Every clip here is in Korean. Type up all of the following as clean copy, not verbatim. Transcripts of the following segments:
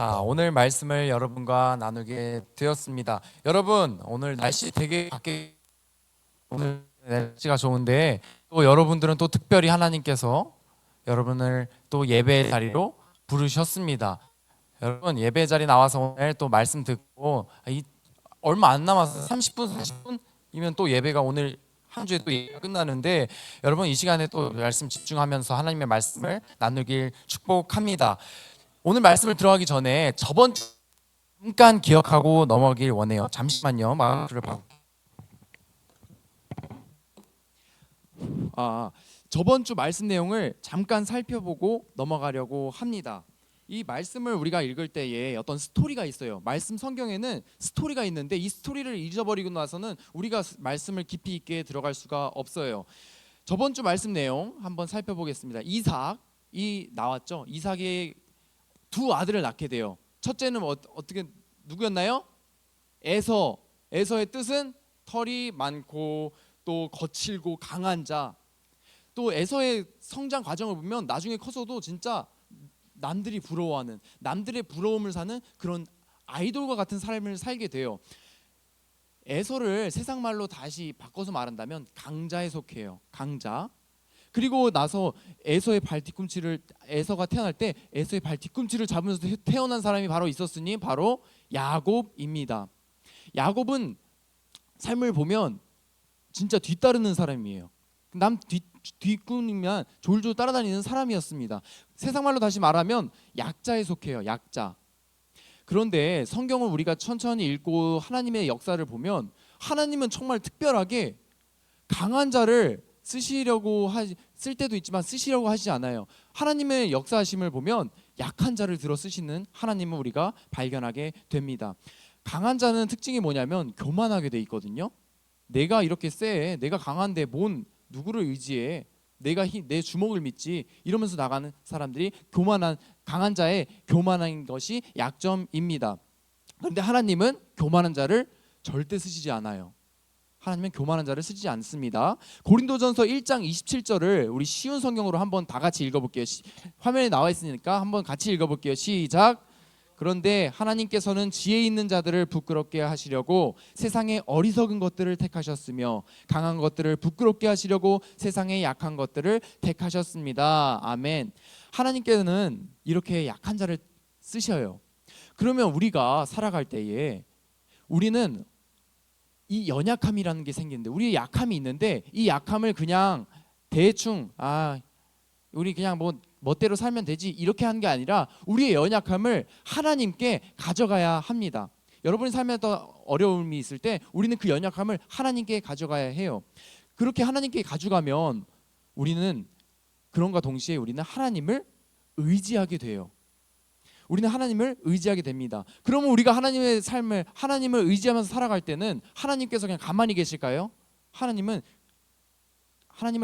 자, 오늘 말씀을 여러분과 나누게 되었습니다. 여러분, 오늘 날씨 되게 밖에 오늘 날씨가 좋은데 또 여러분들은 또 특별히 하나님께서 여러분을 또 예배의 자리로 부르셨습니다. 여러분, 예배 자리 나와서 오늘 또 말씀 듣고 얼마 안 남았어요. 30분, 40분이면 또 예배가 오늘 한 주에 또 예배가 끝나는데 여러분 이 시간에 또 말씀 집중하면서 하나님의 말씀을 나누길 축복합니다. 오늘 말씀을 들어가기 전에 저번 주 잠깐 기억하고 넘어가길 원해요. 잠시만요. 마이크를 저번 주 말씀 내용을 잠깐 살펴보고 넘어가려고 합니다. 이 말씀을 우리가 읽을 때에 어떤 스토리가 있어요. 말씀 성경에는 스토리가 있는데 이 스토리를 잊어버리고 나서는 우리가 말씀을 깊이 있게 들어갈 수가 없어요. 저번 주 말씀 내용 한번 살펴보겠습니다. 이삭이 나왔죠. 이삭의 두 아들을 낳게 돼요. 첫째는 어떻게 누구였나요? 에서. 에서의 뜻은 털이 많고 또 거칠고 강한 자. 또 에서의 성장 과정을 보면 나중에 커서도 진짜 남들이 부러워하는, 남들의 부러움을 사는 그런 아이돌과 같은 삶을 살게 돼요. 에서를 세상 말로 다시 바꿔서 말한다면 강자에 속해요. 강자. 그리고 나서 에서가 태어날 때 에서의 발 뒤꿈치를 잡으면서 태어난 사람이 바로 있었으니 바로 야곱입니다. 야곱은 삶을 보면 진짜 뒤따르는 사람이에요. 남 뒷꿈이면 졸졸 따라다니는 사람이었습니다. 세상 말로 다시 말하면 약자에 속해요. 약자. 그런데 성경을 우리가 천천히 읽고 하나님의 역사를 보면 하나님은 정말 특별하게 강한 자를 쓸 때도 있지만 쓰시려고 하지 않아요. 하나님의 역사하심을 보면 약한 자를 들어 쓰시는 하나님을 우리가 발견하게 됩니다. 강한 자는 특징이 뭐냐면 교만하게 돼 있거든요. 내가 이렇게 세, 내가 강한데 뭔 누구를 의지해? 내 주먹을 믿지 이러면서 나가는 사람들이 강한 자의 교만한 것이 약점입니다. 그런데 하나님은 교만한 자를 절대 쓰시지 않아요. 하나님은 교만한 자를 쓰지 않습니다. 고린도전서 1장 27절을 우리 쉬운 성경으로 한번 다 같이 읽어볼게요. 화면에 나와 있으니까 한번 같이 읽어볼게요. 시작. 그런데 하나님께서는 지혜 있는 자들을 부끄럽게 하시려고 세상의 어리석은 것들을 택하셨으며 강한 것들을 부끄럽게 하시려고 세상의 약한 것들을 택하셨습니다. 아멘. 하나님께서는 이렇게 약한 자를 쓰셔요. 그러면 우리가 살아갈 때에 우리는 이 연약함이라는 게 생기는데 우리의 약함이 있는데 이 약함을 그냥 대충 우리 그냥 멋대로 살면 되지 이렇게 하는 게 아니라 우리의 연약함을 하나님께 가져가야 합니다. 여러분이 삶에 더 어려움이 있을 때 우리는 그 연약함을 하나님께 가져가야 해요. 그렇게 하나님께 가져가면 우리는 그런가 동시에 우리는 하나님을 의지하게 돼요. 우리는 하나님을 의지하게 됩니다. 그러면 우리가 하나님의 삶을 하나님을 의지하면서 살아갈 때는 하나님께서 그냥 가만히 계실까요? 하나님을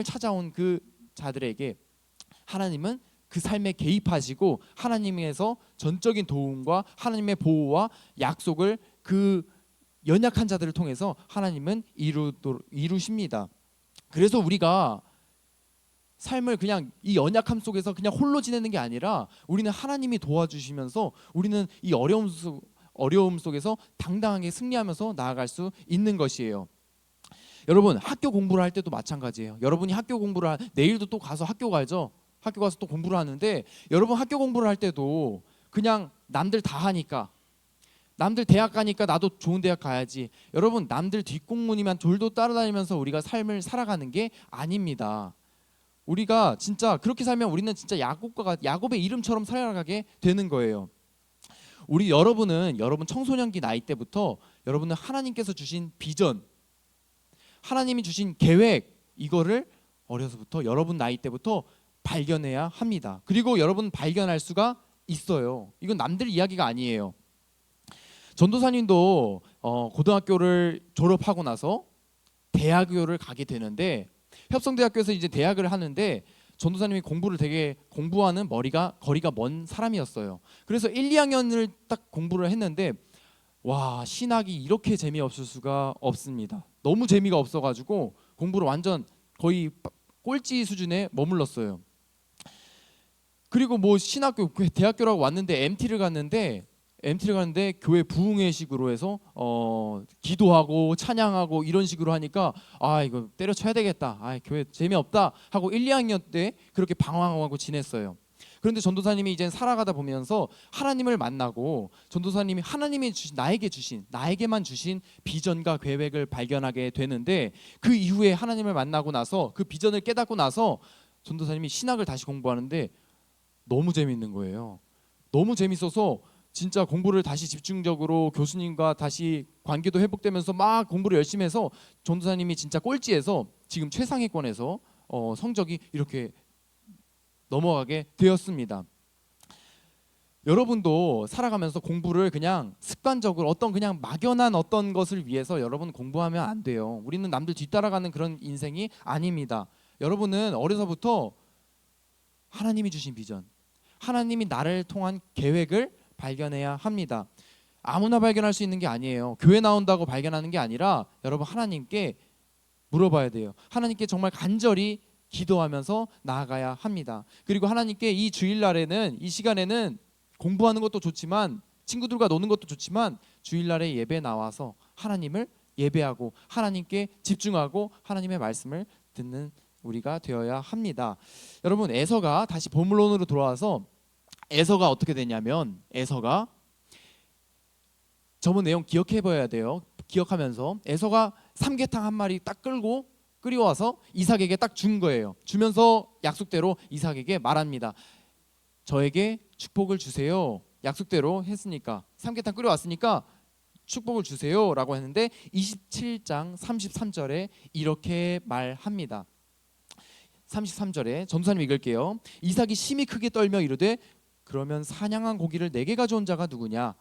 찾아온 그 자들에게 하나님은 그 삶에 개입하시고 하나님에서 전적인 도움과 하나님의 보호와 약속을 그 연약한 자들을 통해서 하나님은 이루십니다. 그래서 우리가 삶을 그냥 이 연약함 속에서 그냥 홀로 지내는 게 아니라 우리는 하나님이 도와주시면서 우리는 이 어려움 속에서 당당하게 승리하면서 나아갈 수 있는 것이에요. 여러분 학교 공부를 할 때도 마찬가지예요. 여러분이 내일도 또 가서 학교 가죠. 학교 가서 또 공부를 하는데 여러분 학교 공부를 할 때도 그냥 남들 다 하니까 남들 대학 가니까 나도 좋은 대학 가야지. 여러분 남들 뒷공문이만 졸도 따라다니면서 우리가 삶을 살아가는 게 아닙니다. 우리가 진짜 그렇게 살면 우리는 진짜 야곱의 이름처럼 살아가게 되는 거예요. 여러분 청소년기 나이 때부터 여러분은 하나님께서 주신 비전, 하나님이 주신 계획 이거를 어려서부터 여러분 나이 때부터 발견해야 합니다. 그리고 여러분 발견할 수가 있어요. 이건 남들 이야기가 아니에요. 전도사님도 고등학교를 졸업하고 나서 대학교를 가게 되는데 협성대학교에서 이제 대학을 하는데 전도사님이 공부하는 거리가 먼 사람이었어요. 그래서 1, 2학년을 딱 공부를 했는데 와 신학이 이렇게 재미없을 수가 없습니다. 너무 재미가 없어가지고 공부를 완전 거의 꼴찌 수준에 머물렀어요. 그리고 대학교라고 왔는데 MT를 갔는데 MT를 가는데 교회 부흥회식으로 해서 기도하고 찬양하고 이런 식으로 하니까 아 이거 때려쳐야 되겠다. 아 교회 재미없다 하고 1, 2학년 때 그렇게 방황하고 지냈어요. 그런데 전도사님이 이제 살아가다 보면서 하나님을 만나고 전도사님이 하나님이 주신 나에게만 주신 비전과 계획을 발견하게 되는데 그 이후에 하나님을 만나고 나서 그 비전을 깨닫고 나서 전도사님이 신학을 다시 공부하는데 너무 재밌는 거예요. 너무 재밌어서 진짜 공부를 다시 집중적으로 교수님과 다시 관계도 회복되면서 막 공부를 열심히 해서 전도사님이 진짜 꼴찌에서 지금 최상위권에서 성적이 이렇게 넘어가게 되었습니다. 여러분도 살아가면서 공부를 그냥 습관적으로 어떤 그냥 막연한 어떤 것을 위해서 여러분 공부하면 안 돼요. 우리는 남들 뒤따라가는 그런 인생이 아닙니다. 여러분은 어려서부터 하나님이 주신 비전, 하나님이 나를 통한 계획을 발견해야 합니다. 아무나 발견할 수 있는 게 아니에요. 교회 나온다고 발견하는 게 아니라 여러분 하나님께 물어봐야 돼요. 하나님께 정말 간절히 기도하면서 나아가야 합니다. 그리고 하나님께 이 주일날에는 이 시간에는 공부하는 것도 좋지만 친구들과 노는 것도 좋지만 주일날에 예배 나와서 하나님을 예배하고 하나님께 집중하고 하나님의 말씀을 듣는 우리가 되어야 합니다. 여러분 에서가 다시 본론으로 돌아와서 에서가 어떻게 되냐면 에서가 저번 내용 기억해 봐야 돼요. 기억하면서 에서가 삼계탕 한 마리 딱 끌고 끓여와서 이삭에게 딱 준 거예요. 주면서 약속대로 이삭에게 말합니다. 저에게 축복을 주세요. 약속대로 했으니까 삼계탕 끓여왔으니까 축복을 주세요 라고 했는데 27장 33절에 이렇게 말합니다. 33절에 전도사님 읽을게요. 이삭이 심히 크게 떨며 이르되 그러면 사냥한 고기를 내게 가져온 자가 누구냐?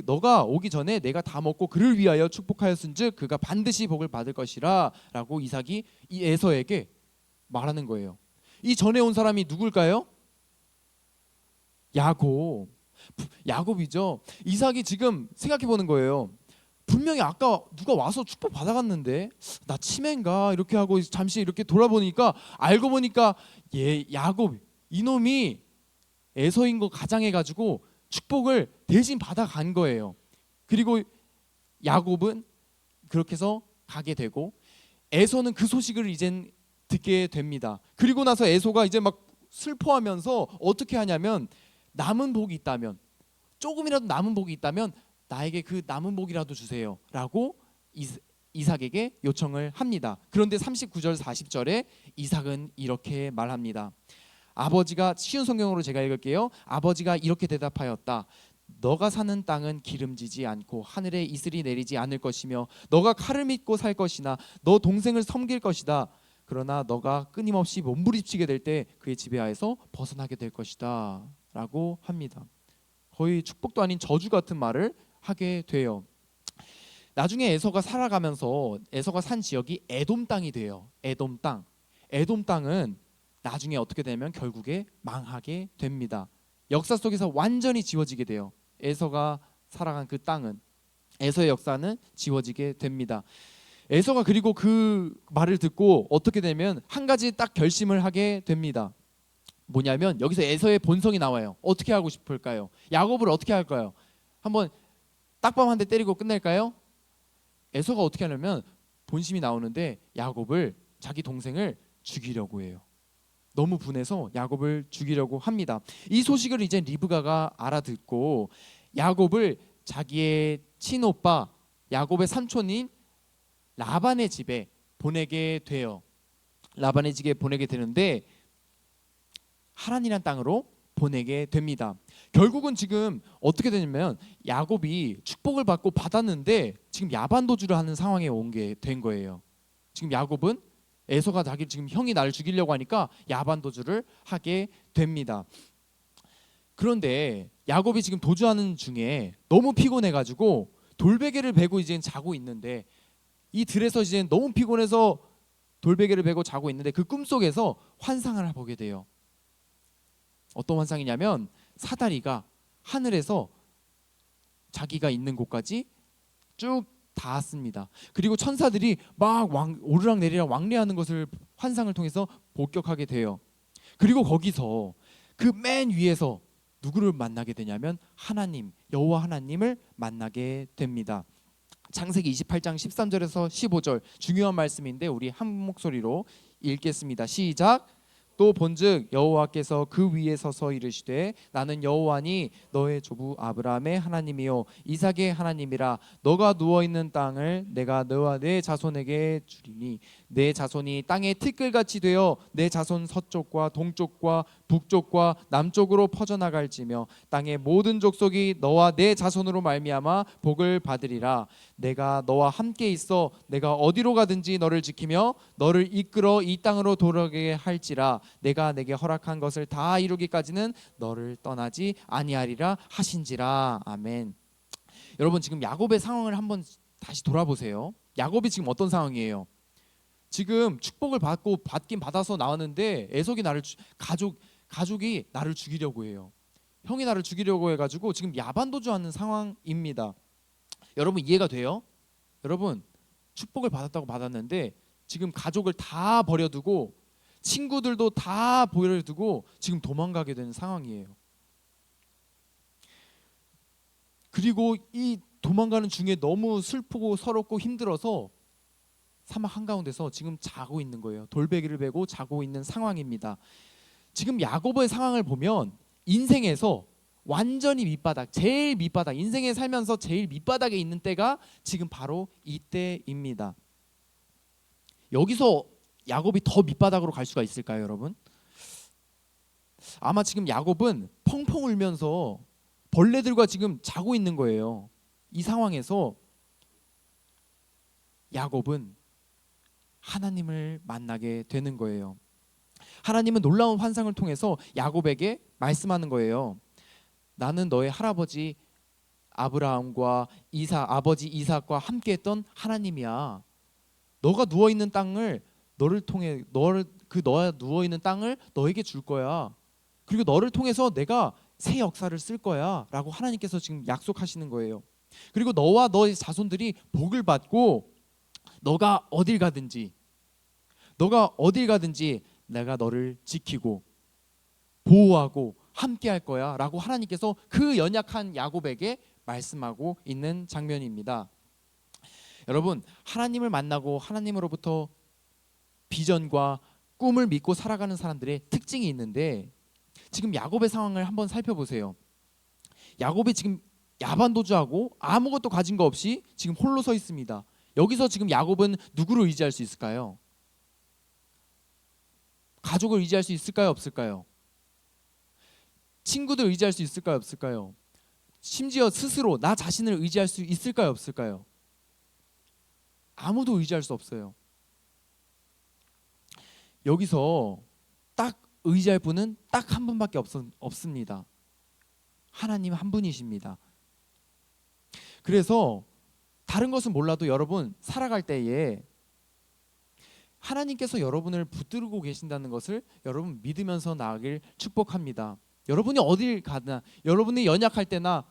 너가 오기 전에 내가 다 먹고 그를 위하여 축복하였은즉 그가 반드시 복을 받을 것이라 라고 이삭이 이 에서에게 말하는 거예요. 이 전에 온 사람이 누굴까요? 야곱이죠. 이삭이 지금 생각해 보는 거예요. 분명히 아까 누가 와서 축복 받아갔는데 나 치매인가 이렇게 하고 잠시 이렇게 돌아보니까 알고 보니까 야곱 이놈이 에서인 거 가장해가지고 축복을 대신 받아간 거예요. 그리고 야곱은 그렇게 해서 가게 되고 에서는 그 소식을 이젠 듣게 됩니다. 그리고 나서 에서가 이제 막 슬퍼하면서 어떻게 하냐면 남은 복이 있다면 조금이라도 남은 복이 있다면 나에게 그 남은 복이라도 주세요 라고 이삭에게 요청을 합니다. 그런데 39절 40절에 이삭은 이렇게 말합니다. 아버지가 쉬운 성경으로 제가 읽을게요. 아버지가 이렇게 대답하였다. 너가 사는 땅은 기름지지 않고 하늘에 이슬이 내리지 않을 것이며 너가 칼을 믿고 살 것이나 너 동생을 섬길 것이다. 그러나 너가 끊임없이 몸부림치게 될 때 그의 지배하에서 벗어나게 될 것이다 라고 합니다. 거의 축복도 아닌 저주 같은 말을 하게 돼요. 나중에 에서가 살아가면서 에서가 산 지역이 에돔 땅이 돼요. 에돔 땅은 나중에 어떻게 되면 결국에 망하게 됩니다. 역사 속에서 완전히 지워지게 돼요. 에서가 살아간 그 땅은 에서의 역사는 지워지게 됩니다. 에서가 그리고 그 말을 듣고 어떻게 되면 한 가지 딱 결심을 하게 됩니다. 뭐냐면 여기서 에서의 본성이 나와요. 어떻게 하고 싶을까요? 야곱을 어떻게 할까요? 한번 딱밤 한 대 때리고 끝낼까요? 에서가 어떻게 하냐면 본심이 나오는데 야곱을 자기 동생을 죽이려고 해요. 너무 분해서 야곱을 죽이려고 합니다. 이 소식을 이제 리브가가 알아듣고 야곱을 자기의 친오빠 야곱의 삼촌인 라반의 집에 보내게 돼요. 라반의 집에 보내게 되는데 하란이란 땅으로 보내게 됩니다. 결국은 지금 어떻게 되냐면 야곱이 축복을 받고 받았는데 지금 야반도주를 하는 상황에 온 게 된 거예요. 지금 야곱은 에서가 자기 지금 형이 나를 죽이려고 하니까 야반도주를 하게 됩니다. 그런데 야곱이 지금 도주하는 중에 너무 피곤해가지고 돌베개를 베고 이제 자고 있는데 이 들에서 이제 너무 피곤해서 돌베개를 베고 자고 있는데 그 꿈속에서 환상을 보게 돼요. 어떤 환상이냐면 사다리가 하늘에서 자기가 있는 곳까지 쭉 닿았습니다. 그리고 천사들이 막 오르락 내리락 왕래하는 것을 환상을 통해서 목격하게 돼요. 그리고 거기서 그 맨 위에서 누구를 만나게 되냐면 하나님, 여호와 하나님을 만나게 됩니다. 창세기 28장 13절에서 15절 중요한 말씀인데 우리 한 목소리로 읽겠습니다. 시작. 또 본즉 여호와께서 그 위에 서서 이르시되 나는 여호와니 너의 조부 아브라함의 하나님이요 이삭의 하나님이라. 너가 누워 있는 땅을 내가 너와 내 자손에게 주리니 내 자손이 땅의 티끌같이 되어 내 자손 서쪽과 동쪽과 북쪽과 남쪽으로 퍼져나갈지며 땅의 모든 족속이 너와 내 자손으로 말미암아 복을 받으리라. 내가 너와 함께 있어 내가 어디로 가든지 너를 지키며 너를 이끌어 이 땅으로 돌아오게 할지라. 내가 내게 허락한 것을 다 이루기까지는 너를 떠나지 아니하리라 하신지라. 아멘. 여러분 지금 야곱의 상황을 한번 다시 돌아보세요. 야곱이 지금 어떤 상황이에요? 지금 축복을 받긴 받아서 나왔는데 에석이 가족이 나를 죽이려고 해요. 형이 나를 죽이려고 해가지고 지금 야반도주하는 상황입니다. 여러분 이해가 돼요? 여러분 축복을 받았다고 받았는데 지금 가족을 다 버려두고 친구들도 다 버려두고 지금 도망가게 되는 상황이에요. 그리고 이 도망가는 중에 너무 슬프고 서럽고 힘들어서 사막 한가운데서 지금 자고 있는 거예요. 돌베개를 베고 자고 있는 상황입니다. 지금 야곱의 상황을 보면 인생에서 완전히 밑바닥, 제일 밑바닥, 인생에 살면서 제일 밑바닥에 있는 때가 지금 바로 이때입니다. 여기서 야곱이 더 밑바닥으로 갈 수가 있을까요, 여러분? 아마 지금 야곱은 펑펑 울면서 벌레들과 지금 자고 있는 거예요. 이 상황에서 야곱은 하나님을 만나게 되는 거예요. 하나님은 놀라운 환상을 통해서 야곱에게 말씀하는 거예요. 나는 너의 할아버지 아브라함과 아버지 이삭과 함께했던 하나님이야. 너가 누워 있는 땅을 너를 통해 너가 누워 있는 땅을 너에게 줄 거야. 그리고 너를 통해서 내가 새 역사를 쓸 거야라고 하나님께서 지금 약속하시는 거예요. 그리고 너와 너의 자손들이 복을 받고 너가 어딜 가든지 내가 너를 지키고 보호하고 함께 할 거야 라고 하나님께서 그 연약한 야곱에게 말씀하고 있는 장면입니다. 여러분 하나님을 만나고 하나님으로부터 비전과 꿈을 믿고 살아가는 사람들의 특징이 있는데 지금 야곱의 상황을 한번 살펴보세요. 야곱이 지금 야반도주하고 아무것도 가진 거 없이 지금 홀로 서 있습니다. 여기서 지금 야곱은 누구를 의지할 수 있을까요? 가족을 의지할 수 있을까요? 없을까요? 친구들 의지할 수 있을까요? 없을까요? 심지어 스스로 나 자신을 의지할 수 있을까요? 없을까요? 아무도 의지할 수 없어요. 여기서 딱 의지할 분은 딱 한 분밖에 없습니다. 하나님 한 분이십니다. 그래서 다른 것은 몰라도 여러분 살아갈 때에 하나님께서 여러분을 붙들고 계신다는 것을 여러분 믿으면서 나아가길 축복합니다. 여러분이 어딜 가나 여러분이 연약할 때나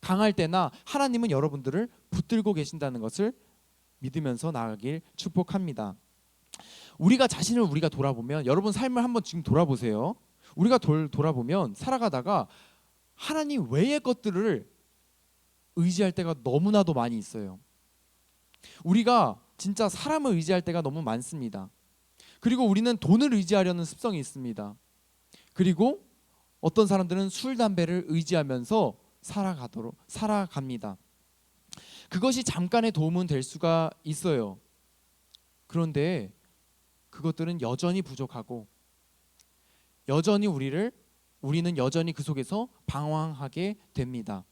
강할 때나 하나님은 여러분들을 붙들고 계신다는 것을 믿으면서 나아가길 축복합니다. 우리가 자신을 돌아보면 여러분 삶을 한번 지금 돌아보세요. 우리가 돌아보면 살아가다가 하나님 외의 것들을 의지할 때가 너무나도 많이 있어요. 우리가 진짜 사람을 의지할 때가 너무 많습니다. 그리고 우리는 돈을 의지하려는 습성이 있습니다. 그리고 어떤 사람들은 술, 담배를 의지하면서 살아갑니다. 그것이 잠깐의 도움은 될 수가 있어요. 그런데 그것들은 여전히 부족하고 우리는 여전히 그 속에서 방황하게 됩니다.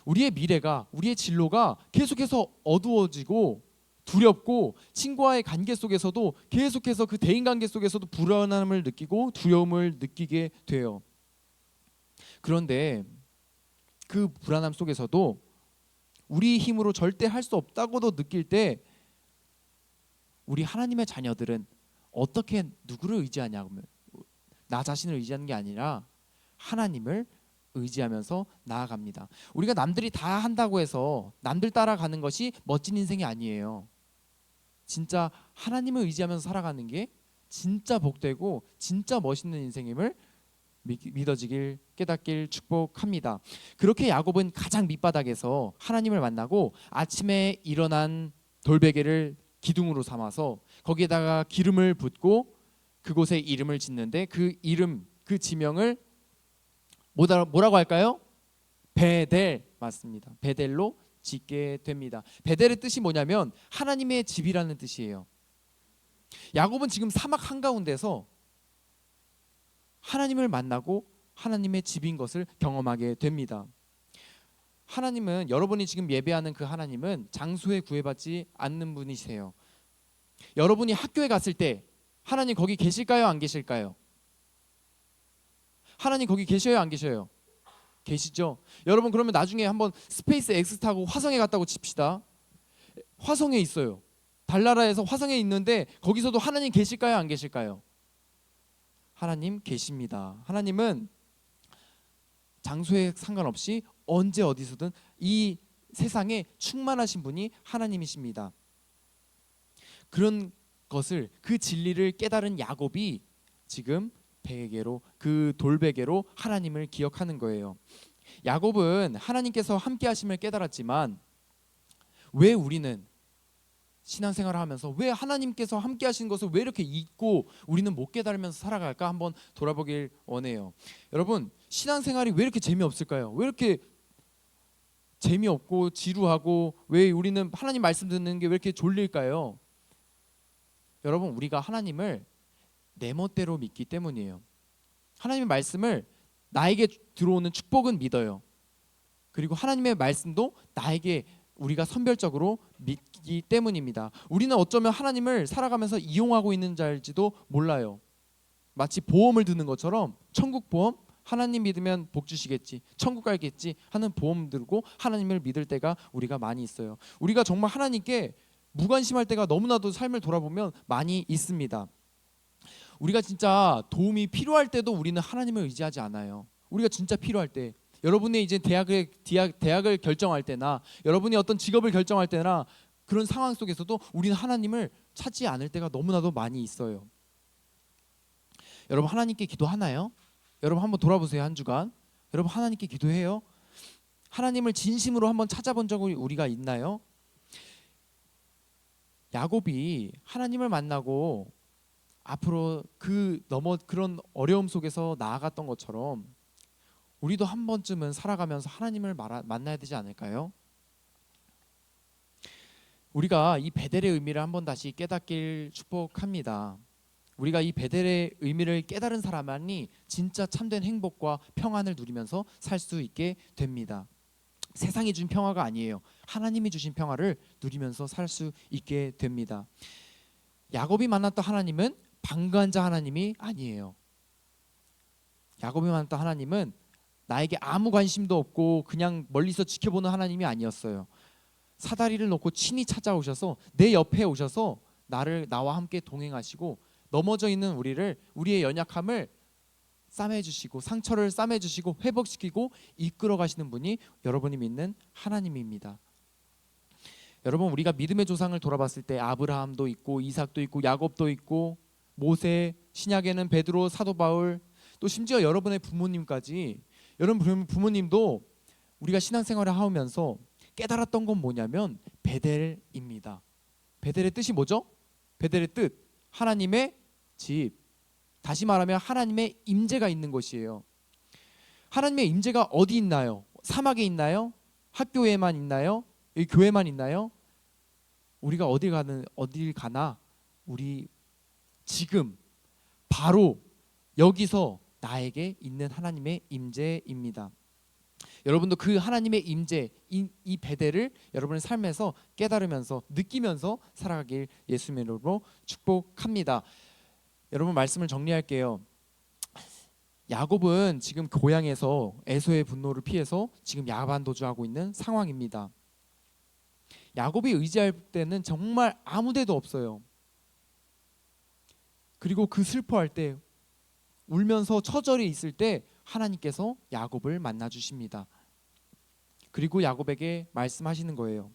우리의 미래가, 우리의 진로가 계속해서 어두워지고 두렵고 친구와의 관계 속에서도 계속해서 그 대인관계 속에서도 불안함을 느끼고 두려움을 느끼게 돼요. 그런데 그 불안함 속에서도 우리 힘으로 절대 할 수 없다고도 느낄 때 우리 하나님의 자녀들은 어떻게 누구를 의지하냐면 나 자신을 의지하는 게 아니라 하나님을 의지하면서 나아갑니다. 우리가 남들이 다 한다고 해서 남들 따라가는 것이 멋진 인생이 아니에요. 진짜 하나님을 의지하면서 살아가는 게 진짜 복되고 진짜 멋있는 인생임을 믿어지길 깨닫길 축복합니다. 그렇게 야곱은 가장 밑바닥에서 하나님을 만나고 아침에 일어난 돌베개를 기둥으로 삼아서 거기에다가 기름을 붓고 그곳에 이름을 짓는데 그 이름, 그 지명을 뭐라고 할까요? 베델, 맞습니다. 베델로 짓게 됩니다. 베델의 뜻이 뭐냐면 하나님의 집이라는 뜻이에요. 야곱은 지금 사막 한가운데서 하나님을 만나고 하나님의 집인 것을 경험하게 됩니다. 하나님은, 여러분이 지금 예배하는 그 하나님은 장소에 구애받지 않는 분이세요. 여러분이 학교에 갔을 때 하나님 거기 계실까요? 안 계실까요? 하나님 거기 계셔요? 안 계셔요? 계시죠? 여러분, 그러면 나중에 한번 스페이스 X 타고 화성에 갔다고 칩시다. 화성에 있어요. 달나라에서 화성에 있는데 거기서도 하나님 계실까요? 안 계실까요? 하나님 계십니다. 하나님은 장소에 상관없이 언제 어디서든 이 세상에 충만하신 분이 하나님이십니다. 그런 것을, 그 진리를 깨달은 야곱이 지금 베개로, 그 돌베개로 하나님을 기억하는 거예요. 야곱은 하나님께서 함께 하심을 깨달았지만 왜 우리는 신앙생활을 하면서 왜 하나님께서 함께 하신 것을 왜 이렇게 잊고 우리는 못 깨달으면서 살아갈까 한번 돌아보길 원해요. 여러분, 신앙생활이 왜 이렇게 재미없을까요? 왜 이렇게 재미없고 지루하고 왜 우리는 하나님 말씀 듣는 게 왜 이렇게 졸릴까요? 여러분, 우리가 하나님을 내 멋대로 믿기 때문이에요. 하나님의 말씀을, 나에게 들어오는 축복은 믿어요. 그리고 하나님의 말씀도 나에게 우리가 선별적으로 믿기 때문입니다. 우리는 어쩌면 하나님을 살아가면서 이용하고 있는 자일지도 몰라요. 마치 보험을 드는 것처럼, 천국 보험, 하나님 믿으면 복 주시겠지, 천국 갈겠지 하는 보험 들고 하나님을 믿을 때가 우리가 많이 있어요. 우리가 정말 하나님께 무관심할 때가 너무나도 삶을 돌아보면 많이 있습니다. 우리가 진짜 도움이 필요할 때도 우리는 하나님을 의지하지 않아요. 우리가 진짜 필요할 때, 여러분이 이제 대학을 결정할 때나 여러분이 어떤 직업을 결정할 때나 그런 상황 속에서도 우리는 하나님을 찾지 않을 때가 너무나도 많이 있어요. 여러분, 하나님께 기도하나요? 여러분 한번 돌아보세요. 한 주간 여러분 하나님께 기도해요? 하나님을 진심으로 한번 찾아본 적이 우리가 있나요? 야곱이 하나님을 만나고 앞으로 그런 어려움 속에서 나아갔던 것처럼 우리도 한 번쯤은 살아가면서 하나님을 만나야 되지 않을까요? 우리가 이 베델의 의미를 한번 다시 깨닫길 축복합니다. 우리가 이 베델의 의미를 깨달은 사람만이 진짜 참된 행복과 평안을 누리면서 살 수 있게 됩니다. 세상이 준 평화가 아니에요. 하나님이 주신 평화를 누리면서 살 수 있게 됩니다. 야곱이 만났던 하나님은 방관자 하나님이 아니에요. 야곱이 만났던 하나님은 나에게 아무 관심도 없고 그냥 멀리서 지켜보는 하나님이 아니었어요. 사다리를 놓고 친히 찾아오셔서 내 옆에 오셔서 나와 함께 동행하시고 넘어져 있는 우리의 연약함을 싸매주시고 상처를 싸매주시고 회복시키고 이끌어 가시는 분이 여러분이 믿는 하나님입니다. 여러분, 우리가 믿음의 조상을 돌아봤을 때 아브라함도 있고 이삭도 있고 야곱도 있고 모세, 신약에는 베드로, 사도 바울, 또 심지어 여러분의 부모님까지, 여러분 부모님도 우리가 신앙생활을 하면서 깨달았던 건 뭐냐면 베델입니다. 베델의 뜻이 뭐죠? 베델의 뜻, 하나님의 집, 다시 말하면 하나님의 임재가 있는 것이에요. 하나님의 임재가 어디 있나요? 사막에 있나요? 학교에만 있나요? 여기 교회만 있나요? 우리가 어딜 가나 우리 지금 바로 여기서 나에게 있는 하나님의 임재입니다. 여러분도 그 하나님의 임재, 이 베델을 여러분의 삶에서 깨달으면서 느끼면서 살아가길 예수님의 이름으로 축복합니다. 여러분, 말씀을 정리할게요. 야곱은 지금 고향에서 에서의 분노를 피해서 지금 야반 도주하고 있는 상황입니다. 야곱이 의지할 때는 정말 아무 데도 없어요. 그리고 그 슬퍼할 때, 울면서 처절히 있을 때 하나님께서 야곱을 만나 주십니다. 그리고 야곱에게 말씀하시는 거예요.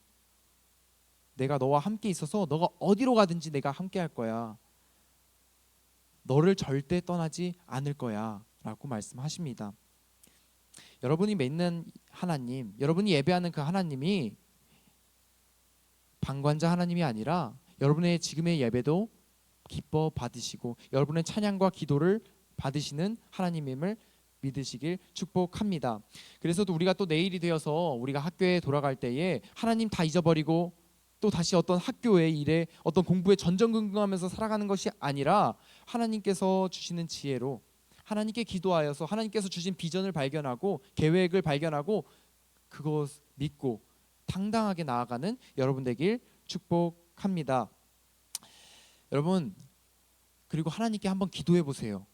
내가 너와 함께 있어서 너가 어디로 가든지 내가 함께 할 거야. 너를 절대 떠나지 않을 거야 라고 말씀하십니다. 여러분이 믿는 하나님, 여러분이 예배하는 그 하나님이 방관자 하나님이 아니라 여러분의 지금의 예배도 기뻐 받으시고 여러분의 찬양과 기도를 받으시는 하나님임을 믿으시길 축복합니다. 그래서 우리가 또 내일이 되어서 우리가 학교에 돌아갈 때에 하나님 다 잊어버리고 또 다시 어떤 학교의 일에 어떤 공부에 전전긍긍하면서 살아가는 것이 아니라 하나님께서 주시는 지혜로 하나님께 기도하여서 하나님께서 주신 비전을 발견하고 계획을 발견하고 그것 믿고 당당하게 나아가는 여러분 되길 축복합니다. 여러분, 그리고 하나님께 한번 기도해 보세요.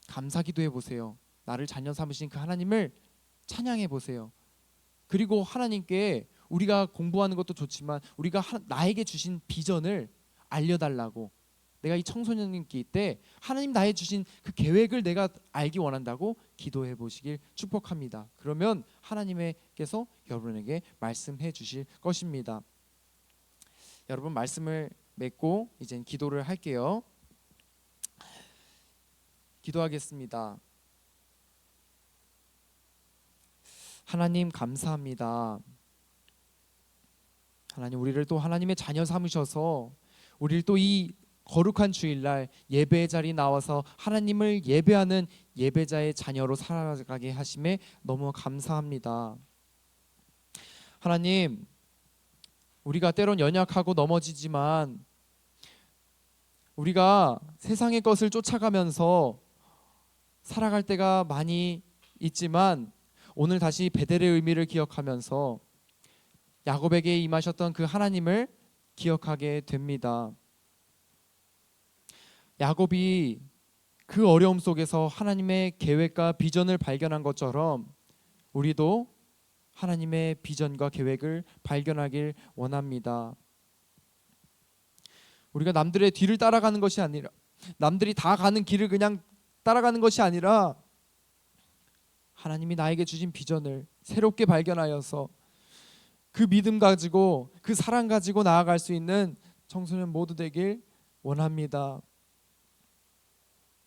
감사 기도해 보세요. 나를 자녀 삼으신 그 하나님을 찬양해 보세요. 그리고 하나님께 우리가 공부하는 것도 좋지만 우리가 나에게 주신 비전을 알려달라고, 내가 이 청소년기 때 하나님 나에 주신 그 계획을 내가 알기 원한다고 기도해 보시길 축복합니다. 그러면 하나님께서 여러분에게 말씀해 주실 것입니다. 여러분, 말씀을 맺고 이제 기도를 할게요. 기도하겠습니다. 하나님 감사합니다. 하나님, 우리를 또 하나님의 자녀 삼으셔서 우리를 또 이 거룩한 주일날 예배의 자리 나와서 하나님을 예배하는 예배자의 자녀로 살아가게 하심에 너무 감사합니다. 하나님, 우리가 때론 연약하고 넘어지지만 우리가 세상의 것을 쫓아가면서 살아갈 때가 많이 있지만 오늘 다시 베델의 의미를 기억하면서 야곱에게 임하셨던 그 하나님을 기억하게 됩니다. 야곱이 그 어려움 속에서 하나님의 계획과 비전을 발견한 것처럼 우리도 하나님의 비전과 계획을 발견하길 원합니다. 우리가 남들의 뒤를 따라가는 것이 아니라, 남들이 다 가는 길을 그냥 따라가는 것이 아니라 하나님이 나에게 주신 비전을 새롭게 발견하여서 그 믿음 가지고 그 사랑 가지고 나아갈 수 있는 청소년 모두 되길 원합니다.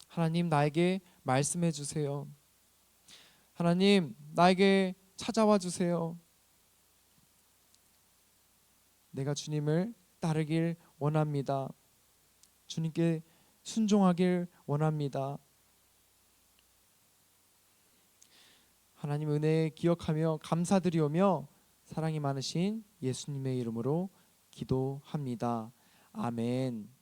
하나님, 나에게 말씀해 주세요. 하나님, 나에게 찾아와 주세요. 내가 주님을 따르길 원합니다. 주님께 순종하길 원합니다. 하나님 은혜 기억하며 감사드리오며 사랑이 많으신 예수님의 이름으로 기도합니다. 아멘.